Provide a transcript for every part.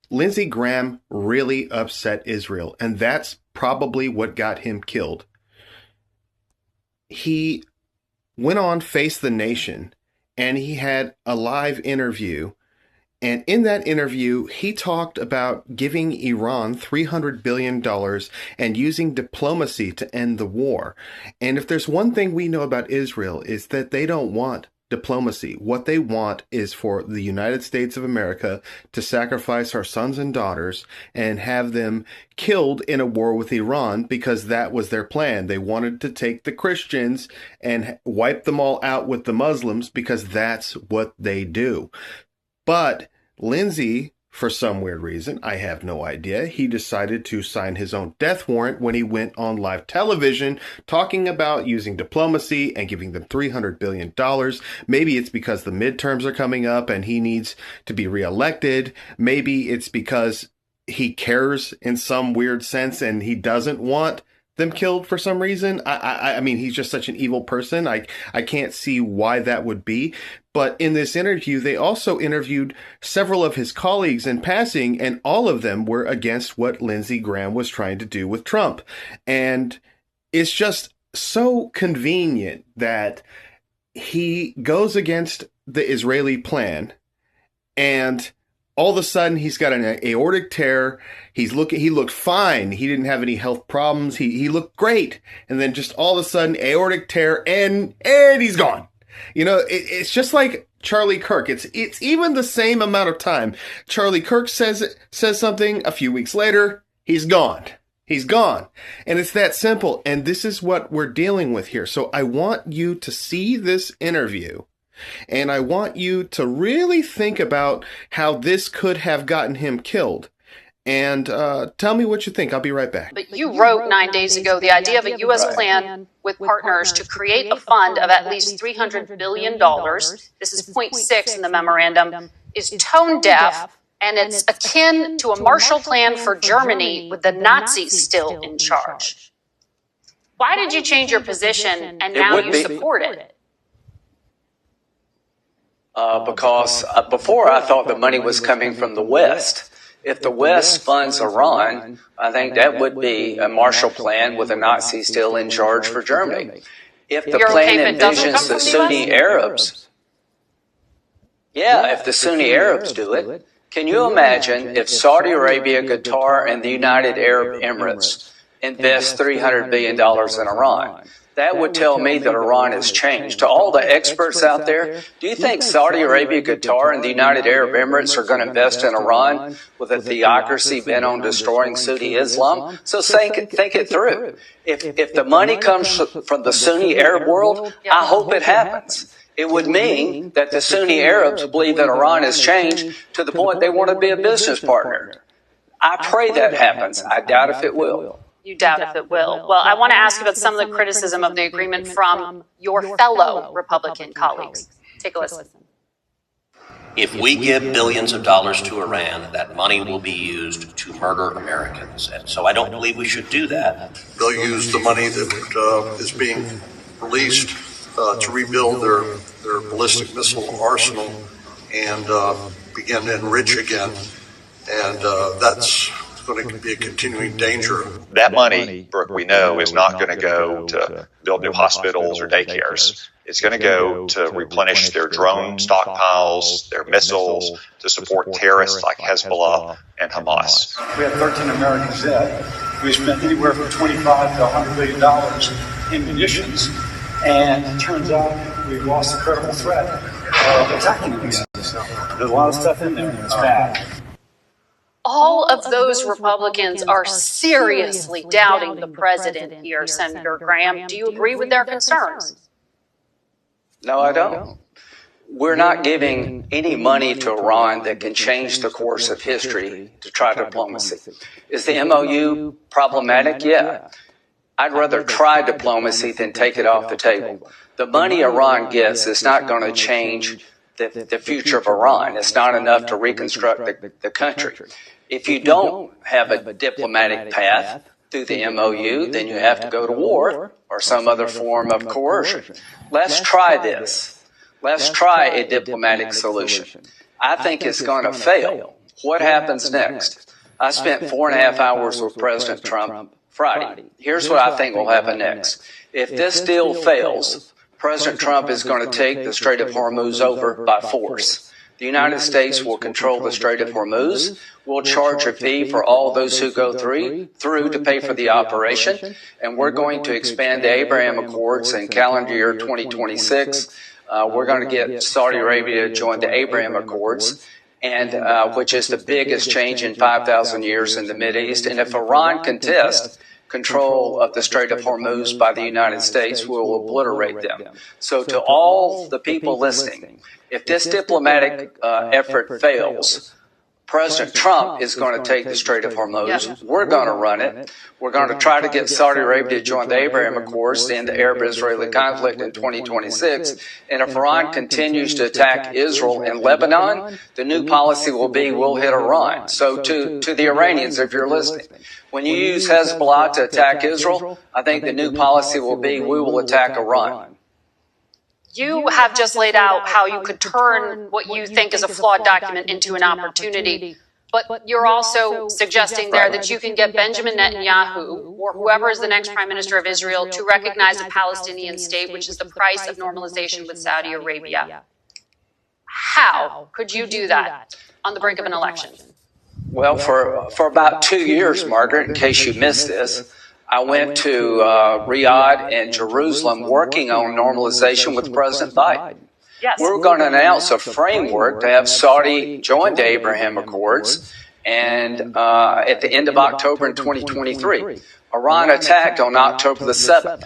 Lindsey Graham really upset Israel, and that's probably what got him killed. He went on Face the Nation, and he had a live interview. And in that interview, he talked about giving Iran $300 billion and using diplomacy to end the war. And if there's one thing we know about Israel, is that they don't want diplomacy. What they want is for the United States of America to sacrifice our sons and daughters and have them killed in a war with Iran, because that was their plan. They wanted to take the Christians and wipe them all out with the Muslims, because that's what they do. But Lindsey, for some weird reason, I have no idea, he decided to sign his own death warrant when he went on live television talking about using diplomacy and giving them $300 billion. Maybe it's because the midterms are coming up and he needs to be reelected. Maybe it's because he cares in some weird sense and he doesn't want them killed for some reason. I mean, he's just such an evil person. I can't see why that would be. But in this interview, they also interviewed several of his colleagues in passing, and all of them were against what Lindsey Graham was trying to do with Trump. And it's just so convenient that he goes against the Israeli plan, and all of a sudden, he's got an aortic tear. He looked fine. He didn't have any health problems. He looked great. And then just all of a sudden, aortic tear, and he's gone. You know, it's just like Charlie Kirk. It's even the same amount of time. Charlie Kirk says something. A few weeks later, he's gone. He's gone. And it's that simple. And this is what we're dealing with here. So I want you to see this interview. And I want you to really think about how this could have gotten him killed. And tell me what you think. I'll be right back. But you wrote 9 days ago the idea of a U.S. plan with partners to create a fund of at least $300 billion. This is point 6 in the memorandum, is tone deaf, and it's akin to a Marshall Plan for Germany with the Nazis still in charge. Why did you change your position and now you support it? Because before I thought the money was coming from the West. If the West funds Iran, I think that would be a Marshall Plan with the Nazis still in charge for Germany. If the plan envisions the Sunni Arabs, if the Sunni Arabs do it, can you imagine if Saudi Arabia, Qatar, and the United Arab Emirates invest $300 billion in Iran? That would tell me that Iran has changed. To all the experts out there, do you think Saudi Arabia, Qatar, and the United Arab Emirates are going to invest in Iran with a theocracy bent on destroying Sunni Islam? So think it through. If the money comes from the Sunni Arab world, I hope it happens. It would mean that the Sunni Arabs believe that Iran has changed to the point they want to be a business partner. I pray that happens. I doubt if it will. You doubt if it will. Well, I want to ask about some of the criticism of the agreement from your fellow Republican colleagues. Take a listen. If we give billions of dollars to Iran, that money will be used to murder Americans. And so I don't believe we should do that. They'll use the money that is being released to rebuild their ballistic missile arsenal and begin to enrich again. And that's going to be a continuing danger. That money, Brooke, we know is not going to go to build new hospitals or daycares. It's going to go to replenish their drone stockpiles, their missiles, to support terrorists like Hezbollah and Hamas. We have 13 Americans dead. We spent anywhere from $25 to $100 billion in munitions, and it turns out we've lost a credible threat of attacking these. There's a lot of stuff in there that's bad. All of those Republicans are seriously doubting the president here, Senator Graham. Do you agree with their concerns? No, I don't. We're not giving any money to Iran that can change the course of history to try diplomacy. Is the MOU problematic? Yeah. I'd rather try diplomacy than take it off the table. The money Iran gets is not going to change the future of Iran. It's not enough to reconstruct the country. If you don't have a diplomatic path through the MOU, then you have to go to war or some other form of coercion. Let's try this. Let's try a diplomatic solution. I think it's going to fail. What happens next? I spent 4.5 hours with President Trump Friday. Here's what I think will happen next. If this deal fails, President Trump is going to take the Strait of Hormuz over by force. The United States will control the Strait of Hormuz. We'll charge a fee for all those who go through to pay for the operation. And we're going to expand the Abraham Accords in calendar year 2026. We're going to get Saudi Arabia to join the Abraham Accords, and which is the biggest change in 5,000 years in the Mideast. And if Iran contests control of the Strait of Hormuz by the United States, will obliterate them. So to all the people listening, if this diplomatic effort fails, President Trump is going to take the Strait of Hormuz. We're going to run it. We're going to try to get Saudi Arabia to join the Abraham Accords to end the Arab-Israeli conflict in 2026. And if Iran continues to attack Israel and Lebanon, the new policy will be we'll hit Iran. So to the Iranians, if you're listening, when you use Hezbollah to attack Israel, I think the new policy will be we will attack Iran. You have just laid out how you could turn what you think is a flawed document into an opportunity, but you're also suggesting there that you can get Benjamin Netanyahu or whoever is the next prime minister of Israel to recognize a Palestinian state, which is the price of normalization with Saudi Arabia. How could you do that on the brink of an election? Well, for about 2 years, Margaret, in case you missed this, I went to Riyadh and Jerusalem working on normalization with President Biden. Yes. We're going to announce a framework to have Saudi join the Abraham Accords, and at the end of October in 2023. Iran attacked on October the 7th.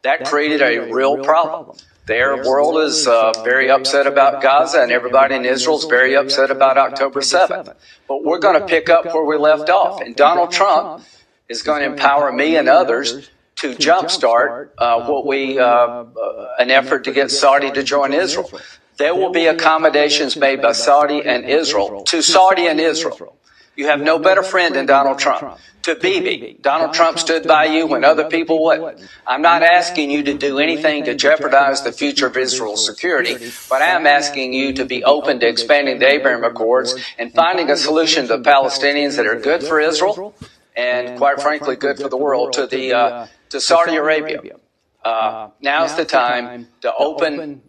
That created a real problem. The Arab world is very upset about Gaza, and everybody in Israel is very upset about October 7th. But we're going to pick up where we left off, and Donald Trump is going to empower me and others to jumpstart an effort to get Saudi to join Israel. There will be accommodations made by Saudi and Israel to Saudi and Israel. You have no better friend than Donald Trump. To Bibi, Donald Trump stood by you when other people wouldn't. I'm not asking you to do anything to jeopardize the future of Israel's security, but I am asking you to be open to expanding the Abraham Accords and finding a solution to the Palestinians that are good for Israel and, quite frankly, good for the world, to Saudi Arabia. Now's the time to open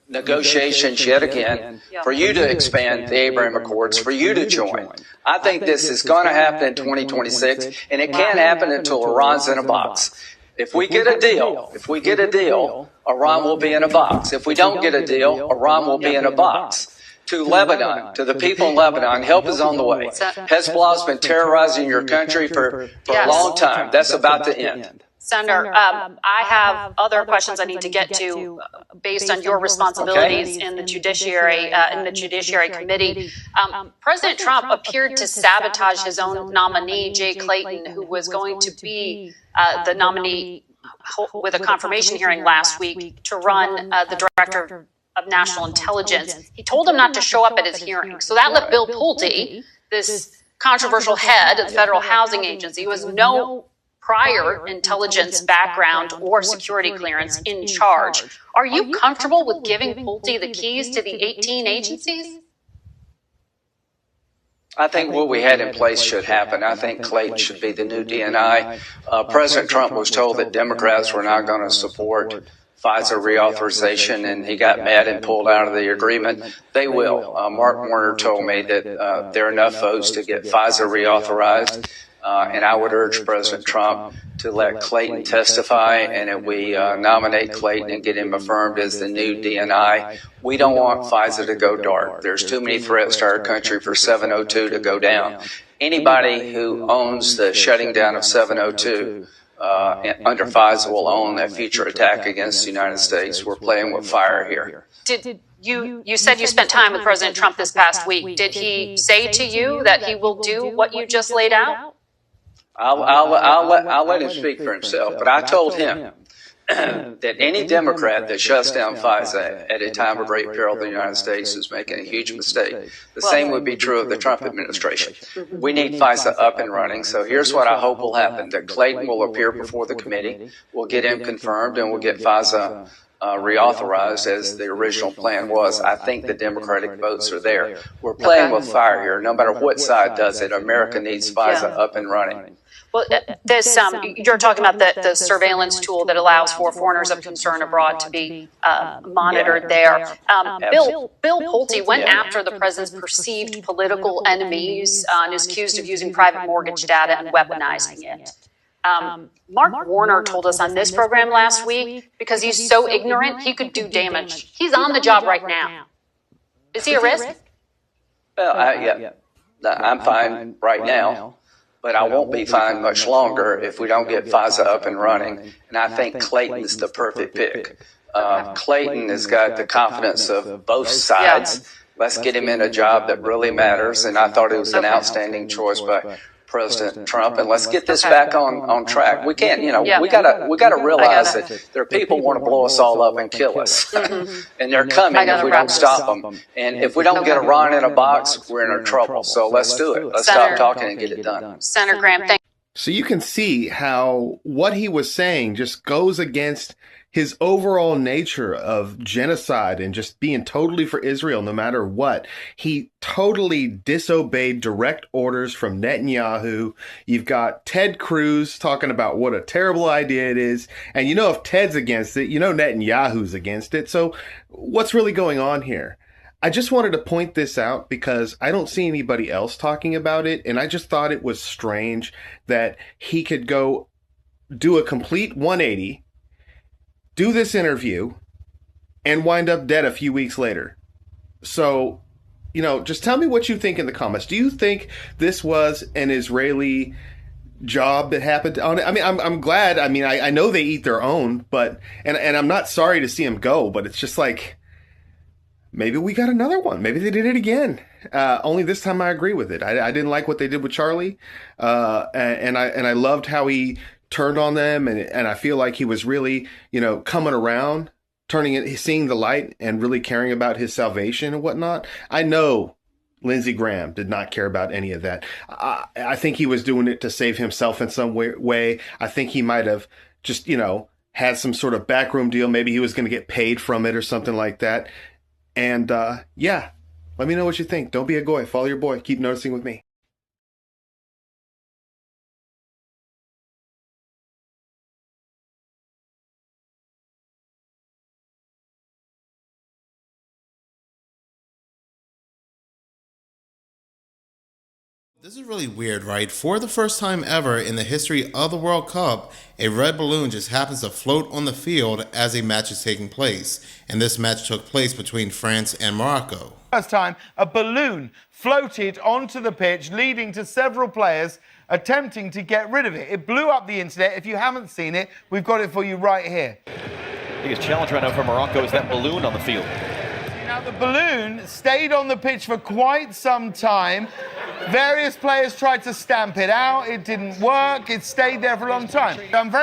negotiations yet again for you to expand the Abraham Accords, for you to join. I think this is going to happen in 2026, and it can't happen until Iran's in a box. If we get a deal, Iran will be in a box. If we don't get a deal, Iran will be in a box. To Lebanon, to the people in Lebanon, help is on the way. Hezbollah has been terrorizing your country for a long time. That's about to end. Senator, I have other questions I need to get to based on your responsibilities in the Judiciary Committee. President Trump appeared to sabotage his own nominee, Jay Clayton, who was going to be the nominee with a confirmation hearing last week to run the director of National Intelligence. He told him not to show up at his hearing. So that left Bill Pulte, this controversial head of the Federal Housing Agency, who has no prior intelligence background or security clearance, in charge. Are you comfortable with giving Pulte the keys to the 18 agencies? I think what we had in place should happen. I think Clayton should be the new DNI. President Trump was told that Democrats were not going to support FISA reauthorization, and he got mad and pulled out of the agreement. They will. Mark Warner told me that there are enough votes to get FISA reauthorized, and I would urge President Trump to let Clayton testify, and if we nominate Clayton and get him affirmed as the new DNI, we don't want FISA to go dark. There's too many threats to our country for 702 to go down. Anybody who owns the shutting down of 702 under FISA will own that future attack against the United States. We're playing with fire here. You said you spent time with President Trump this past week. Did he say to you that he will do what you just laid out? I'll let him speak for himself, but I told him that any Democrat that shuts down FISA at a time of great peril to the United States is making a huge mistake. The same would be true of the Trump administration. We need FISA up and running, so here's what I hope will happen, that Clayton will appear before the committee, we'll get him confirmed, and we'll get FISA reauthorized as the original plan was. I think the Democratic votes are there. We're playing with fire here. No matter what side does it, America needs FISA up and running. Well, this you're talking about the surveillance tool that allows for foreigners of concern abroad to be monitored there. Bill Pulte went after the president's perceived political enemies and is accused of using private mortgage data and weaponizing it. Mark Warner told us on this program last week, because he's so ignorant, he could do damage. He's on the job right now. Is he a risk? Well, I'm fine right now. But I won't be fine much longer if we don't get FISA up and running. And I think Clayton's the perfect pick. Clayton has got the confidence of both sides. Let's get him in a job that really matters. And I thought it was an outstanding choice by President Trump, and let's get this back on track. We can't, we gotta realize that there are people who want to blow us all up and kill us, and they're coming if we don't stop them. And if we don't get Iran in a box, we're in trouble. So let's do it. Let's stop talking and get it done. Senator Graham, thank you. So you can see how what he was saying just goes against his overall nature of genocide and just being totally for Israel no matter what. He totally disobeyed direct orders from Netanyahu. You've got Ted Cruz talking about what a terrible idea it is. And if Ted's against it, Netanyahu's against it. So what's really going on here? I just wanted to point this out because I don't see anybody else talking about it. And I just thought it was strange that he could go do a complete 180, do this interview, and wind up dead a few weeks later. So, just tell me what you think in the comments. Do you think this was an Israeli job that happened on it? I mean, I'm glad. I mean, I know they eat their own, but, and I'm not sorry to see him go, but it's just like, maybe we got another one. Maybe they did it again. Only this time I agree with it. I didn't like what they did with Charlie. And I loved how he turned on them. And I feel like he was really, coming around, seeing the light and really caring about his salvation and whatnot. I know Lindsey Graham did not care about any of that. I think he was doing it to save himself in some way. I think he might have just, had some sort of backroom deal. Maybe he was going to get paid from it or something like that. And let me know what you think. Don't be a goy. Follow your boy. Keep noticing with me. This is really weird, right? For the first time ever in the history of the World Cup, a red balloon just happens to float on the field as a match is taking place. And this match took place between France and Morocco. First time, a balloon floated onto the pitch, leading to several players attempting to get rid of it. It blew up the internet. If you haven't seen it, we've got it for you right here. Biggest challenge right now for Morocco is that balloon on the field. Now, the balloon stayed on the pitch for quite some time. Various players tried to stamp it out. It didn't work. It stayed there for a long time.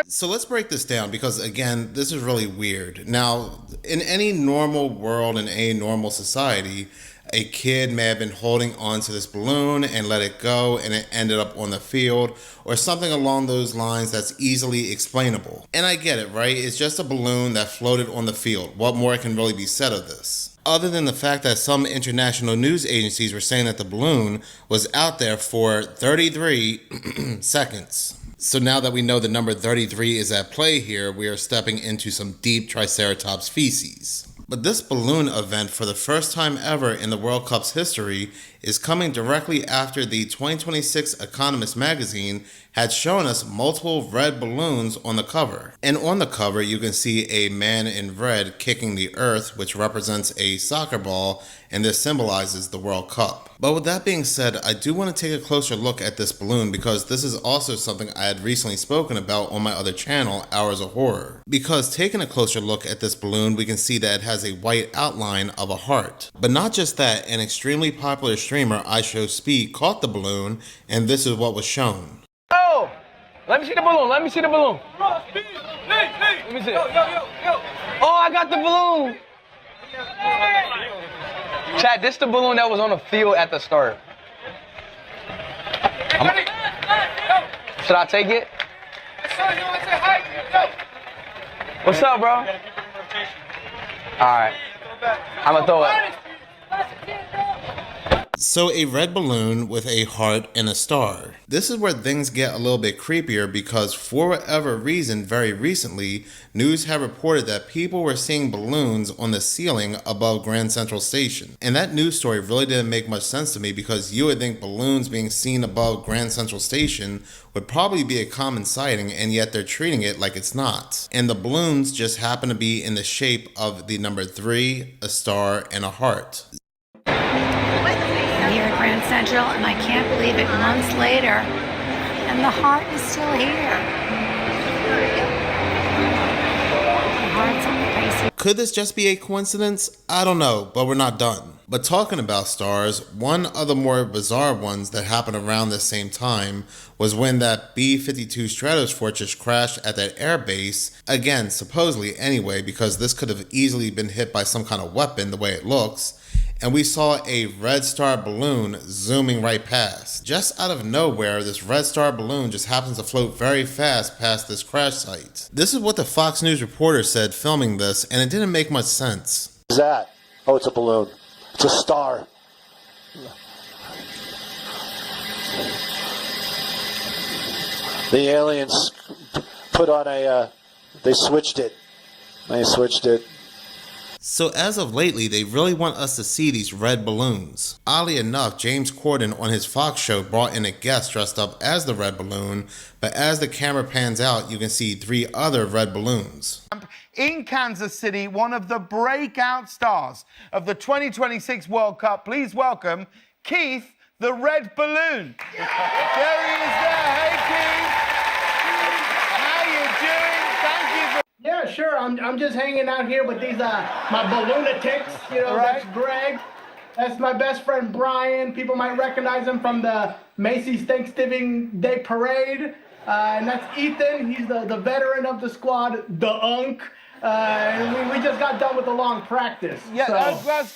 So let's break this down because, again, this is really weird. Now, in any normal world, in any normal society, a kid may have been holding onto this balloon and let it go and it ended up on the field or something along those lines that's easily explainable. And I get it, right? It's just a balloon that floated on the field. What more can really be said of this? Other than the fact that some international news agencies were saying that the balloon was out there for 33 seconds. So now that we know the number 33 is at play here, we are stepping into some deep Triceratops feces. But this balloon event, for the first time ever in the World Cup's history, is coming directly after the 2026 Economist magazine had shown us multiple red balloons on the cover. And on the cover, you can see a man in red kicking the earth, which represents a soccer ball, and this symbolizes the World Cup. But with that being said, I do want to take a closer look at this balloon because this is also something I had recently spoken about on my other channel, Hours of Horror. Because taking a closer look at this balloon, we can see that it has a white outline of a heart. But not just that, an extremely popular streamer, iShowSpeed, caught the balloon, and this is what was shown. Oh! Let me see the balloon, let me see the balloon. Let me see it. Oh, I got the balloon! Chad, this is the balloon that was on the field at the start. Should I take it? What's up, bro? All right. I'm going to throw it. So a red balloon with a heart and a star. This is where things get a little bit creepier because for whatever reason, very recently, news have reported that people were seeing balloons on the ceiling above Grand Central Station. And that news story really didn't make much sense to me because you would think balloons being seen above Grand Central Station would probably be a common sighting, and yet they're treating it like it's not. And the balloons just happen to be in the shape of the number 3, a star, and a heart. I'm here at Grand Central, and I can't believe it, months later, and the heart is still here. The heart's on the face. Could this just be a coincidence? I don't know, but we're not done. But talking about stars, one of the more bizarre ones that happened around the same time was when that B-52 Stratofortress just crashed at that air base. Again, supposedly anyway, because this could have easily been hit by some kind of weapon the way it looks. And we saw a red star balloon zooming right past. Just out of nowhere, this red star balloon just happens to float very fast past this crash site. This is what the Fox News reporter said filming this, and it didn't make much sense. What is that? Oh, it's a balloon. It's a star. The aliens put on they switched it. So as of lately, they really want us to see these red balloons. Oddly enough, James Corden on his Fox show brought in a guest dressed up as the red balloon, but as the camera pans out, you can see 3 other red balloons. In Kansas City, one of the breakout stars of the 2026 World Cup, please welcome Keith the Red Balloon. There he is there. Hey, Keith. How you doing? Thank you for... Yeah, sure. I'm just hanging out here with these my balloonatics. You know, Right. That's Greg. That's my best friend Brian. People might recognize him from the Macy's Thanksgiving Day Parade. And that's Ethan. He's the veteran of the squad, the Unk. And we just got done with a long practice. Yeah, so,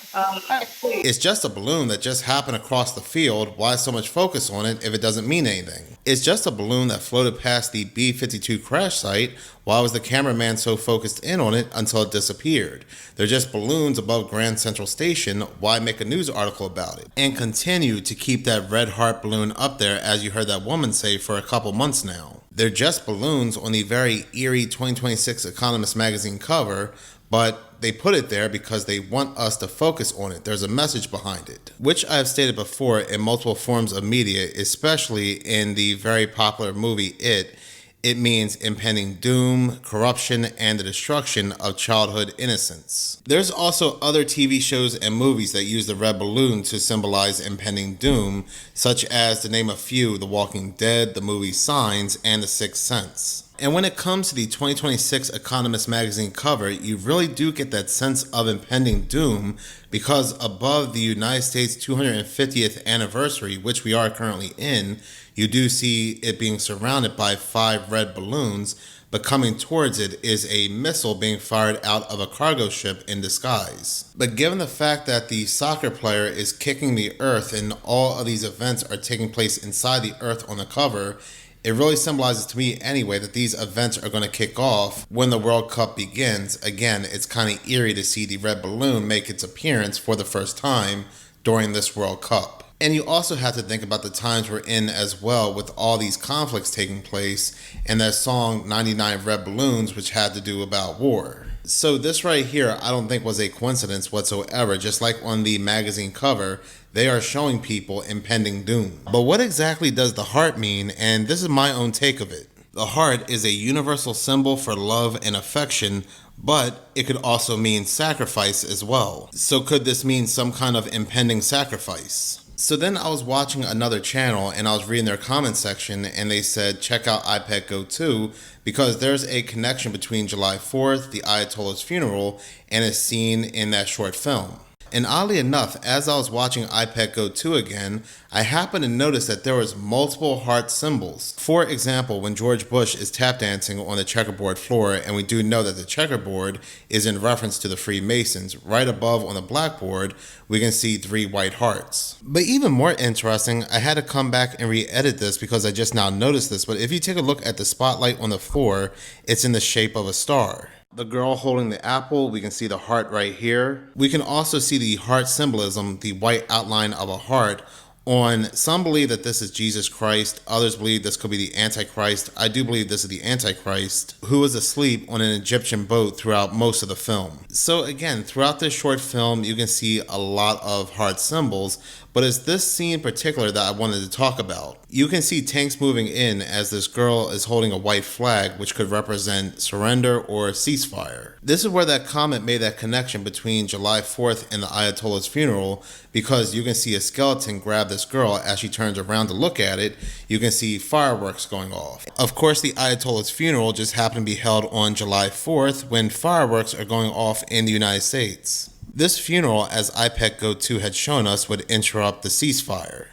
It's just a balloon that just happened across the field. Why so much focus on it if it doesn't mean anything? It's just a balloon that floated past the B-52 crash site. Why was the cameraman so focused in on it until it disappeared? They're just balloons above Grand Central Station. Why make a news article about it? And continue to keep that red heart balloon up there, as you heard that woman say, for a couple months now. They're just balloons on the very eerie 2026 Economist magazine cover, but they put it there because they want us to focus on it. There's a message behind it, which I have stated before in multiple forms of media, especially in the very popular movie It. It means impending doom, corruption, and the destruction of childhood innocence. There's also other TV shows and movies that use the red balloon to symbolize impending doom, such as, to name a few, The Walking Dead, the movie Signs, and The Sixth Sense. And when it comes to the 2026 Economist magazine cover, you really do get that sense of impending doom because above the United States 250th anniversary, which we are currently in, you do see it being surrounded by 5 red balloons, but coming towards it is a missile being fired out of a cargo ship in disguise. But given the fact that the soccer player is kicking the earth and all of these events are taking place inside the earth on the cover, it really symbolizes to me anyway that these events are going to kick off when the World Cup begins. Again, it's kind of eerie to see the red balloon make its appearance for the first time during this World Cup. And you also have to think about the times we're in as well with all these conflicts taking place and that song 99 Red Balloons, which had to do about war. So this right here, I don't think was a coincidence whatsoever. Just like on the magazine cover, they are showing people impending doom. But what exactly does the heart mean? And this is my own take of it. The heart is a universal symbol for love and affection, but it could also mean sacrifice as well. So could this mean some kind of impending sacrifice? So then I was watching another channel and I was reading their comment section and they said, check out iPad Go 2 because there's a connection between July 4th, the Ayatollah's funeral, and a scene in that short film. And oddly enough, as I was watching iPad Go 2 again, I happened to notice that there was multiple heart symbols. For example, when George Bush is tap dancing on the checkerboard floor, and we do know that the checkerboard is in reference to the Freemasons, right above on the blackboard, we can see 3 white hearts. But even more interesting, I had to come back and re-edit this because I just now noticed this, but if you take a look at the spotlight on the floor, it's in the shape of a star. The girl holding the apple, we can see the heart right here. We can also see the heart symbolism, the white outline of a heart. Some believe that this is Jesus Christ, others believe this could be the Antichrist. I do believe this is the Antichrist, who was asleep on an Egyptian boat throughout most of the film. So again, throughout this short film, you can see a lot of heart symbols, but it's this scene in particular that I wanted to talk about. You can see tanks moving in as this girl is holding a white flag, which could represent surrender or ceasefire. This is where that comment made that connection between July 4th and the Ayatollah's funeral, because you can see a skeleton grab this girl as she turns around to look at it. You can see fireworks going off. Of course, the Ayatollah's funeral just happened to be held on July 4th when fireworks are going off in the United States. This funeral, as IPEC Go 2 had shown us, would interrupt the ceasefire.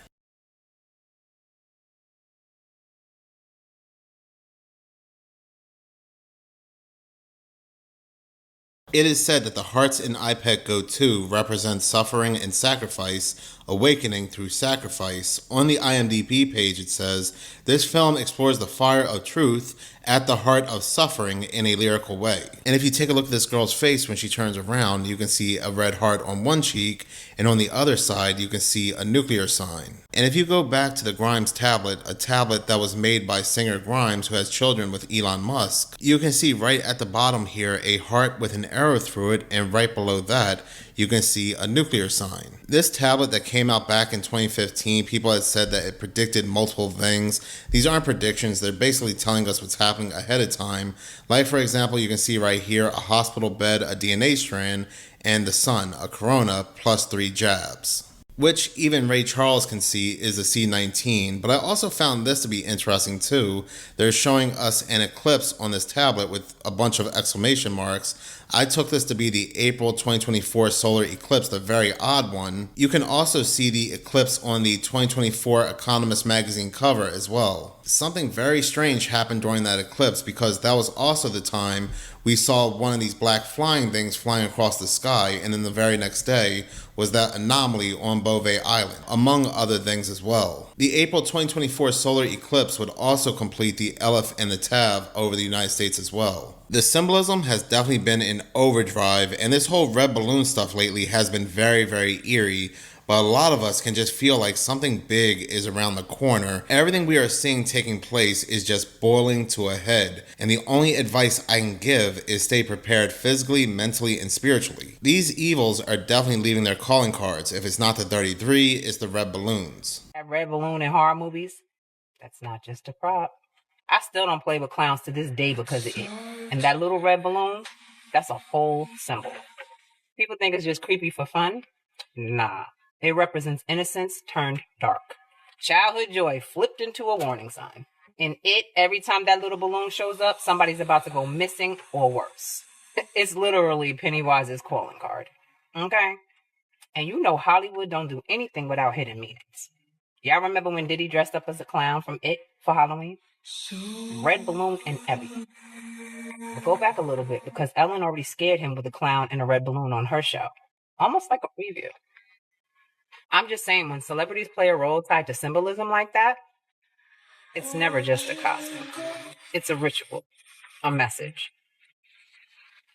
It is said that the hearts in IPEC Go 2 represent suffering and sacrifice, awakening through sacrifice. On the IMDb page it says, this film explores the fire of truth at the heart of suffering in a lyrical way. And if you take a look at this girl's face when she turns around, you can see a red heart on one cheek, and on the other side you can see a nuclear sign. And if you go back to the Grimes tablet, a tablet that was made by singer Grimes, who has children with Elon Musk, you can see right at the bottom here a heart with an arrow through it, and right below that you can see a nuclear sign. This tablet that came out back in 2015, people had said that it predicted multiple things. These aren't predictions, they're basically telling us what's happening ahead of time. Like for example, you can see right here a hospital bed, a DNA strand, and the sun, a corona, plus 3 jabs, which even Ray Charles can see is a C19. But I also found this to be interesting too. They're showing us an eclipse on this tablet with a bunch of exclamation marks. I took this to be the April 2024 solar eclipse, the very odd one. You can also see the eclipse on the 2024 Economist magazine cover as well. Something very strange happened during that eclipse, because that was also the time we saw one of these black flying things flying across the sky, and then the very next day was that anomaly on Beauvais Island, among other things as well. The April 2024 solar eclipse would also complete the Aleph and the Tav over the United States as well. The symbolism has definitely been in overdrive, and this whole red balloon stuff lately has been very, very eerie, but a lot of us can just feel like something big is around the corner. Everything we are seeing taking place is just boiling to a head, and the only advice I can give is stay prepared physically, mentally, and spiritually. These evils are definitely leaving their calling cards. If it's not the 33, it's the red balloons. That red balloon in horror movies, that's not just a prop. I still don't play with clowns to this day because of it. And that little red balloon, that's a whole symbol. People think it's just creepy for fun. Nah. It represents innocence turned dark. Childhood joy flipped into a warning sign. In it, every time that little balloon shows up, somebody's about to go missing or worse. It's literally Pennywise's calling card. Okay? And you know Hollywood don't do anything without hidden meanings. Y'all remember when Diddy dressed up as a clown from It for Halloween? Red balloon and everything. But go back a little bit, because Ellen already scared him with a clown and a red balloon on her show. Almost like a preview. I'm just saying, when celebrities play a role tied to symbolism like that, it's never just a costume. It's a ritual, a message.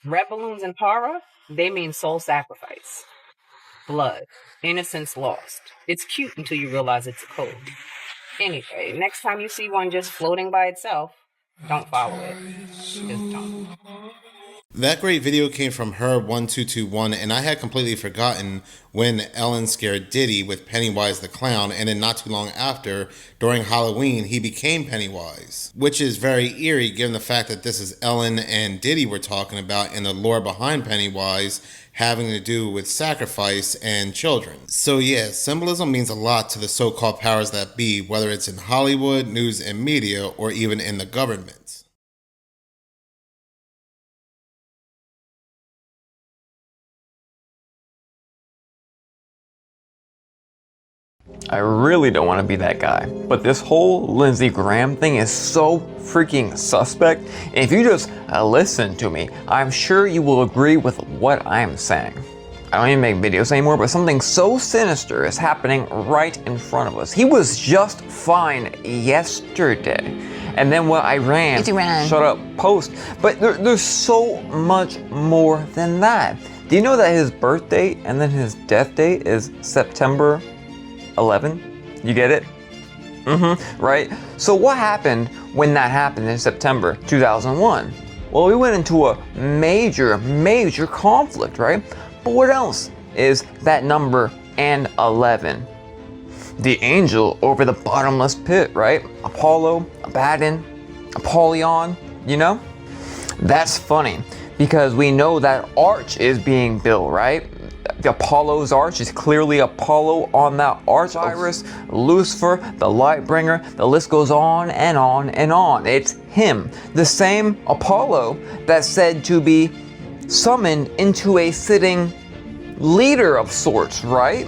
Red balloons in horror, they mean soul sacrifice, blood, innocence lost. It's cute until you realize it's a code. Anyway, next time you see one just floating by itself, don't follow it. Just don't. That great video came from Her1221, and I had completely forgotten when Ellen scared Diddy with Pennywise the Clown, and then not too long after, during Halloween, he became Pennywise. Which is very eerie given the fact that this is Ellen and Diddy we're talking about, and the lore behind Pennywise having to do with sacrifice and children. So yeah, symbolism means a lot to the so-called powers that be, whether it's in Hollywood, news and media, or even in the government. I really don't want to be that guy, but this whole Lindsey Graham thing is so freaking suspect. And if you just listen to me, I'm sure you will agree with what I'm saying. I don't even make videos anymore, but something so sinister is happening right in front of us. He was just fine yesterday, and then what Iran, It's Iran. shut up, post. But there's so much more than that. Do you know that his birth date and then his death date is September 11? You get it? Right? So what happened when that happened in September 2001? Well, we went into a major conflict, right? But what else is that number and 11? The angel over the bottomless pit, right? Apollo, Abaddon, Apollyon, you know? That's funny because we know that arch is being built, right? The Apollo's arch is clearly Apollo on that arch. Osiris, Lucifer, the light bringer, the list goes on and on and on. It's him, the same Apollo that's said to be summoned into a sitting leader of sorts, right?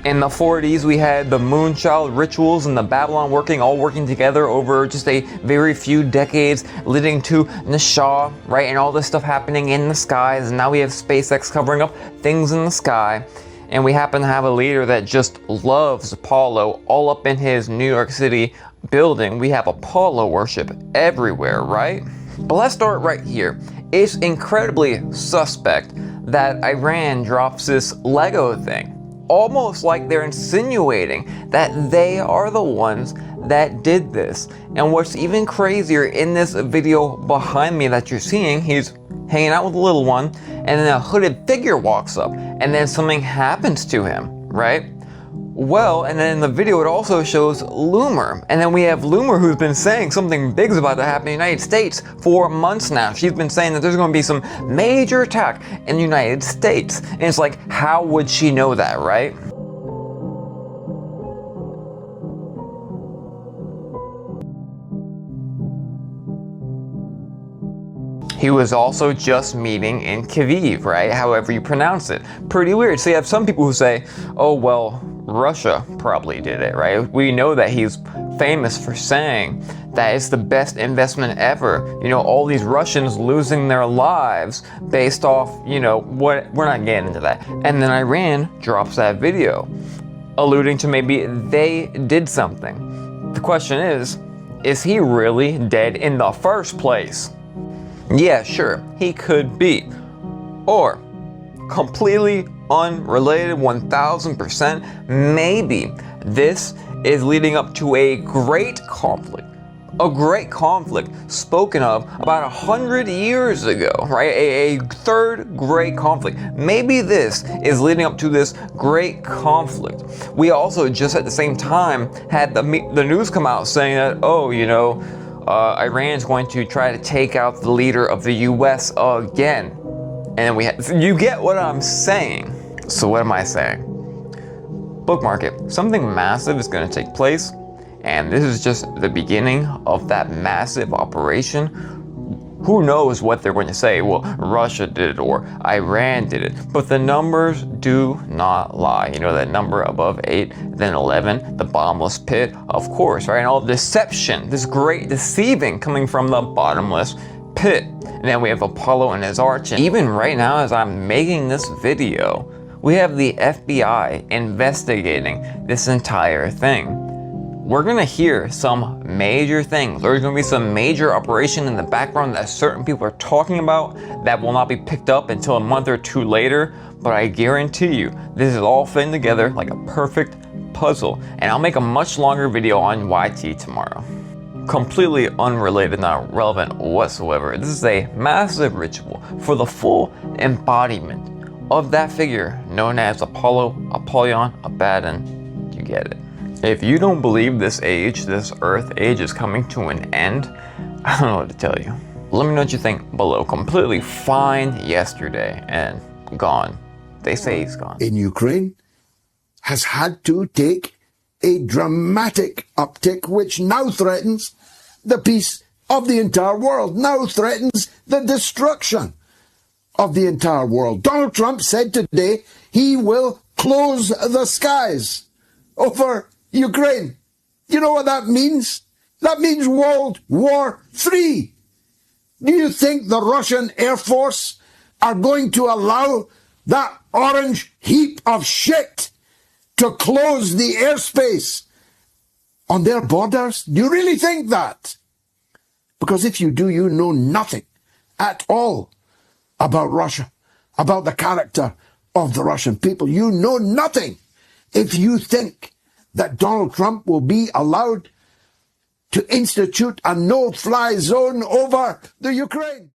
In the 40s, we had the Moonchild rituals and the Babylon all working together over just a very few decades, leading to Nisha, right? And all this stuff happening in the skies. And now we have SpaceX covering up things in the sky. And we happen to have a leader that just loves Apollo all up in his New York City building. We have Apollo worship everywhere, right? But let's start right here. It's incredibly suspect that Iran drops this Lego thing. Almost like they're insinuating that they are the ones that did this. And what's even crazier, in this video behind me that you're seeing, he's hanging out with a little one, and then a hooded figure walks up, and then something happens to him, right? Well, and then in the video it also shows Loomer, and then we have Loomer who's been saying something big's about to happen in the United States for months now. She's been saying that there's going to be some major attack in the United States, and it's like, how would she know that, right? He was also just meeting in Kyiv, right? However you pronounce it. Pretty weird. So you have some people who say, oh, well, Russia probably did it, right? We know that he's famous for saying that it's the best investment ever. You know, all these Russians losing their lives based off, you know, what, we're not getting into that. And then Iran drops that video, alluding to maybe they did something. The question is he really dead in the first place? Yeah, sure, he could be. Or, completely unrelated, 1000%, maybe this is leading up to a great conflict spoken of about 100 years ago, right? A third great conflict. Maybe this is leading up to this great conflict. We also just at the same time had the news come out saying that, oh, you know, Iran's going to try to take out the leader of the US again. And then we had, you get what I'm saying. So what am I saying? Bookmark it. Something massive is going to take place, and this is just the beginning of that massive operation. Who knows what they're going to say? Well, Russia did it or Iran did it, but the numbers do not lie. You know, that number above 8, then 11, the bottomless pit, of course, right? And all deception, this great deceiving coming from the bottomless pit. And then we have Apollo and his arch. And even right now, as I'm making this video, we have the FBI investigating this entire thing. We're gonna hear some major things. There's gonna be some major operation in the background that certain people are talking about that will not be picked up until a month or two later. But I guarantee you, this is all fitting together like a perfect puzzle. And I'll make a much longer video on YT tomorrow. Completely unrelated, not relevant whatsoever. This is a massive ritual for the full embodiment of that figure known as Apollo, Apollyon, Abaddon. You get it. If you don't believe this age, this Earth age is coming to an end, I don't know what to tell you. Let me know what you think below. Completely fine yesterday and gone. They say he's gone. In Ukraine has had to take a dramatic uptick which now threatens the peace of the entire world, now threatens the destruction of the entire world. Donald Trump said today he will close the skies over Ukraine. You know what that means? That means World War III. Do you think the Russian Air Force are going to allow that orange heap of shit to close the airspace on their borders? Do you really think that? Because if you do, you know nothing at all about Russia, about the character of the Russian people. You know nothing if you think that Donald Trump will be allowed to institute a no-fly zone over the Ukraine.